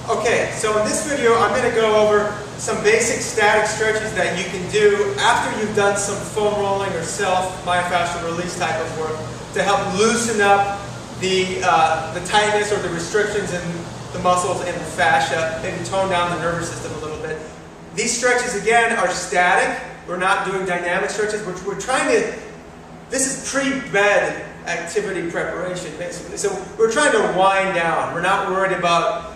Okay, so in this video I'm going to go over some basic static stretches that you can do after you've done some foam rolling or self-myofascial release type of work to help loosen up the tightness or the restrictions in the muscles and the fascia, maybe tone down the nervous system a little bit. These stretches again are static. We're not doing dynamic stretches. We're trying to, this is pre-bed activity preparation basically. So we're trying to wind down. We're not worried about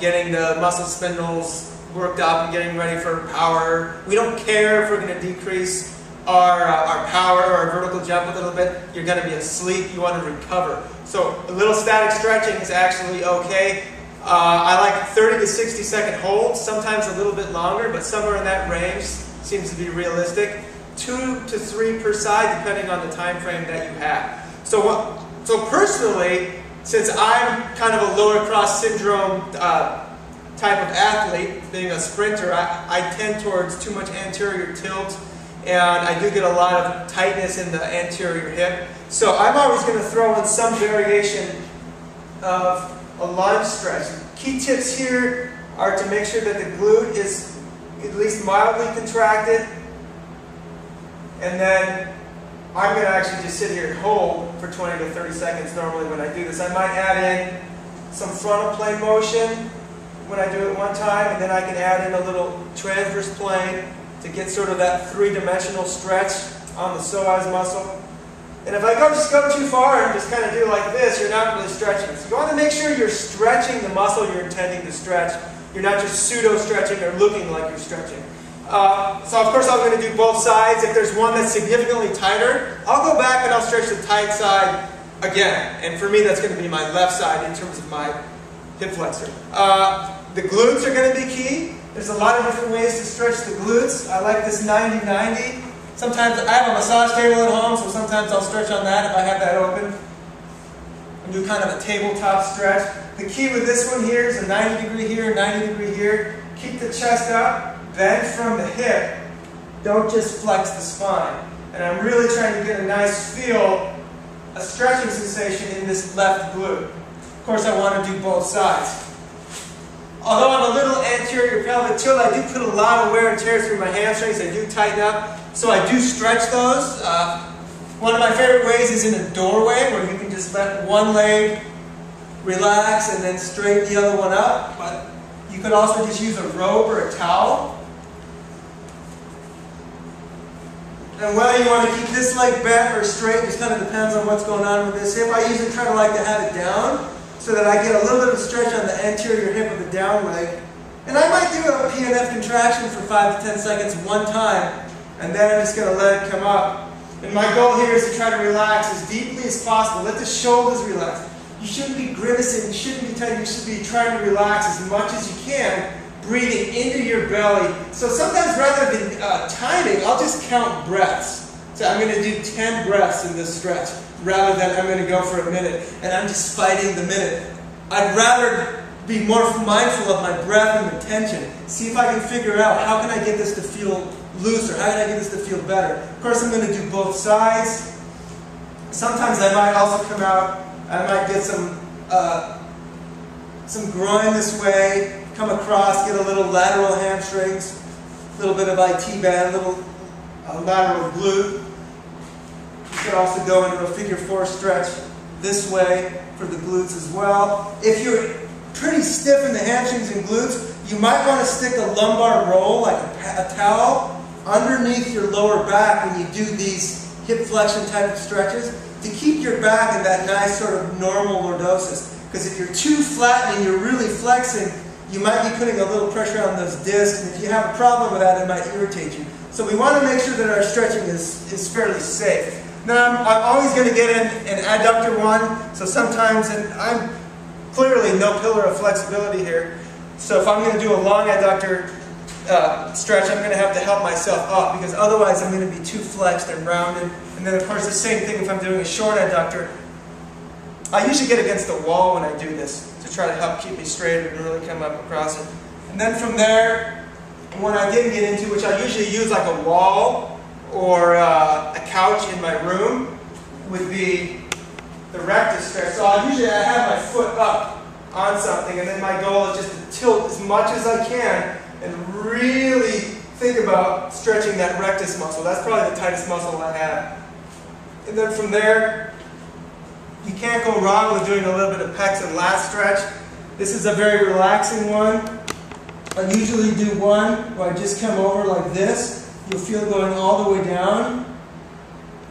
getting the muscle spindles worked up and getting ready for power. We don't care if we're going to decrease our power or our vertical jump a little bit. You're going to be asleep. You want to recover. So a little static stretching is actually okay. I like 30 to 60 second holds, sometimes a little bit longer, but somewhere in that range seems to be realistic. 2 to 3 per side, depending on the time frame that you have. So personally, since I'm kind of a lower cross syndrome type of athlete, being a sprinter, I tend towards too much anterior tilt, and I do get a lot of tightness in the anterior hip. So I'm always going to throw in some variation of a lunge stretch. Key tips here are to make sure that the glute is at least mildly contracted, and then I'm going to actually just sit here and hold for 20 to 30 seconds normally when I do this. I might add in some frontal plane motion when I do it one time, and then I can add in a little transverse plane to get sort of that three-dimensional stretch on the psoas muscle. And if I just go too far and just kind of do like this, you're not really stretching. So you want to make sure you're stretching the muscle you're intending to stretch. You're not just pseudo-stretching or looking like you're stretching. So of course I'm going to do both sides. If there's one that's significantly tighter, I'll go back and I'll stretch the tight side again. And for me that's going to be my left side in terms of my hip flexor. The glutes are going to be key. There's a lot of different ways to stretch the glutes. I like this 90-90. Sometimes I have a massage table at home, so sometimes I'll stretch on that if I have that open. And do kind of a tabletop stretch. The key with this one here is a 90 degree here, 90 degree here. Keep the chest up. Bend from the hip, don't just flex the spine. And I'm really trying to get a nice feel, a stretching sensation in this left glute. Of course I want to do both sides. Although I'm a little anterior pelvic tilt, I do put a lot of wear and tear through my hamstrings. I do tighten up, so I do stretch those. One of my favorite ways is in a doorway where you can just let one leg relax and then straighten the other one up. But you could also just use a rope or a towel. And whether you want to keep this leg bent or straight just kind of depends on what's going on with this hip. I usually try to like to have it down so that I get a little bit of stretch on the anterior hip of the down leg. And I might do a PNF contraction for 5 to 10 seconds one time, and then I'm just going to let it come up. And my goal here is to try to relax as deeply as possible. Let the shoulders relax. You shouldn't be grimacing, you shouldn't be tight, you should be trying to relax as much as you can, breathing into your belly. So sometimes rather than timing, I'll just count breaths. So I'm going to do 10 breaths in this stretch rather than I'm going to go for a minute and I'm just fighting the minute. I'd rather be more mindful of my breath and the tension. See if I can figure out how can I get this to feel looser, how can I get this to feel better. Of course I'm going to do both sides. Sometimes I might also come out, I might get some groin this way, come across, get a little lateral hamstrings, a little bit of IT band, a little lateral glute. You could also go into a figure 4 stretch this way for the glutes as well. If you're pretty stiff in the hamstrings and glutes, you might want to stick a lumbar roll, like a towel, underneath your lower back when you do these hip flexion type of stretches to keep your back in that nice sort of normal lordosis. Because if you're too flat and you're really flexing, you might be putting a little pressure on those discs, and if you have a problem with that, it might irritate you. So we want to make sure that our stretching is fairly safe. Now I'm always going to get in an adductor one, so sometimes, and I'm clearly no pillar of flexibility here, so if I'm going to do a long adductor stretch, I'm going to have to help myself up, because otherwise I'm going to be too flexed and rounded. And then of course the same thing if I'm doing a short adductor. I usually get against the wall when I do this to try to help keep me straight and really come up across it. And then from there, when I didn't get into, which I usually use like a wall or a couch in my room, would be the rectus stretch. So I have my foot up on something, and then my goal is just to tilt as much as I can and really think about stretching that rectus muscle. That's probably the tightest muscle I have. And then from there, you can't go wrong with doing a little bit of pecs and lat stretch. This is a very relaxing one. I usually do one where I just come over like this. You'll feel going all the way down.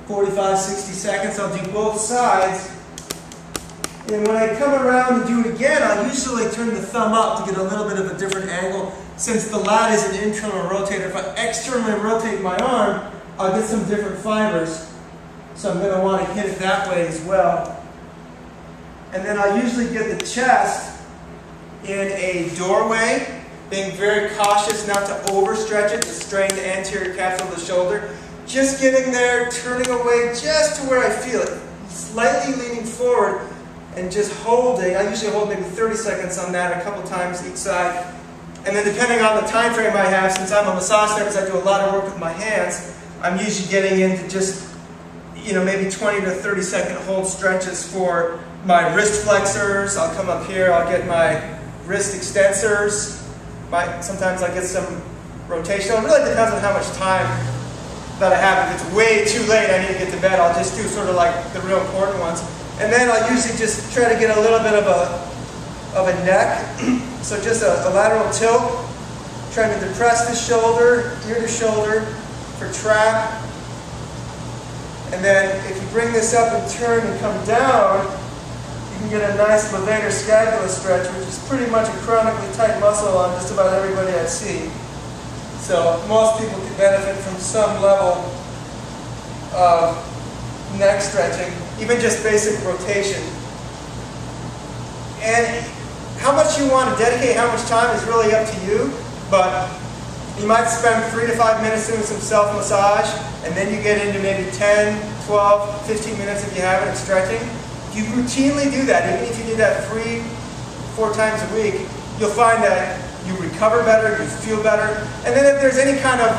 45, 60 seconds. I'll do both sides. And when I come around and do it again, I'll usually turn the thumb up to get a little bit of a different angle. Since the lat is an internal rotator, if I externally rotate my arm, I'll get some different fibers. So I'm going to want to hit it that way as well. And then I usually get the chest in a doorway, being very cautious not to overstretch it, to strain the anterior capsule of the shoulder. Just getting there, turning away just to where I feel it. Slightly leaning forward and just holding. I usually hold maybe 30 seconds on that, a couple times each side. And then depending on the time frame I have, since I'm a massage therapist, I do a lot of work with my hands, I'm usually getting into just, maybe 20 to 30 second hold stretches for my wrist flexors. I'll come up here, I'll get my wrist extensors. Sometimes I get some rotation. It really depends on how much time that I have. If it's way too late, I need to get to bed, I'll just do sort of like the real important ones. And then I'll usually just try to get a little bit of a neck. So just a lateral tilt, trying to depress the shoulder, ear to shoulder for trap. And then if you bring this up and turn and come down, you can get a nice levator scapula stretch, which is pretty much a chronically tight muscle on just about everybody I see. So most people can benefit from some level of neck stretching, even just basic rotation. And how much you want to dedicate, how much time is really up to you, but you might spend 3 to 5 minutes doing some self-massage, and then you get into maybe 10, 12, 15 minutes if you have it of stretching. If you routinely do that, even if you do that 3, 4 times a week, you'll find that you recover better, you feel better. And then if there's any kind of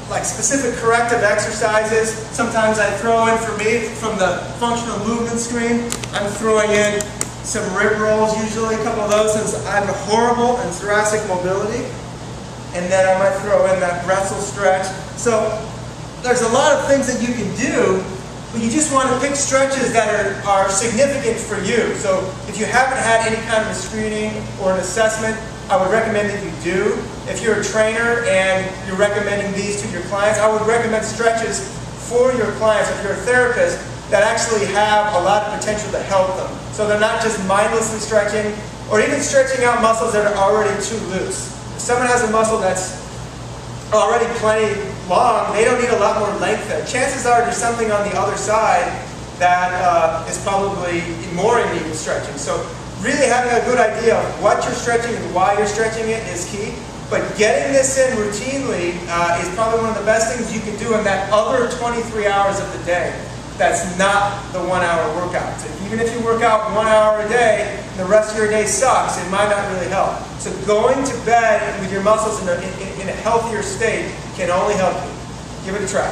like specific corrective exercises, sometimes I throw in, for me, from the functional movement screen, I'm throwing in some rib rolls, usually a couple of those, since I'm horrible in thoracic mobility. And then I might throw in that Bretzel stretch. So there's a lot of things that you can do, but you just want to pick stretches that are significant for you. So if you haven't had any kind of a screening or an assessment, I would recommend that you do. If you're a trainer and you're recommending these to your clients, I would recommend stretches for your clients, if you're a therapist, that actually have a lot of potential to help them. So they're not just mindlessly stretching, or even stretching out muscles that are already too loose. If someone has a muscle that's already plenty long, they don't need a lot more length there. Chances are there's something on the other side that is probably more in need of stretching. So really having a good idea of what you're stretching and why you're stretching it is key. But getting this in routinely is probably one of the best things you can do in that other 23 hours of the day. That's not the 1 hour workout. So even if you work out 1 hour a day, and the rest of your day sucks, it might not really help. So going to bed with your muscles in a healthier state can only help you. Give it a try.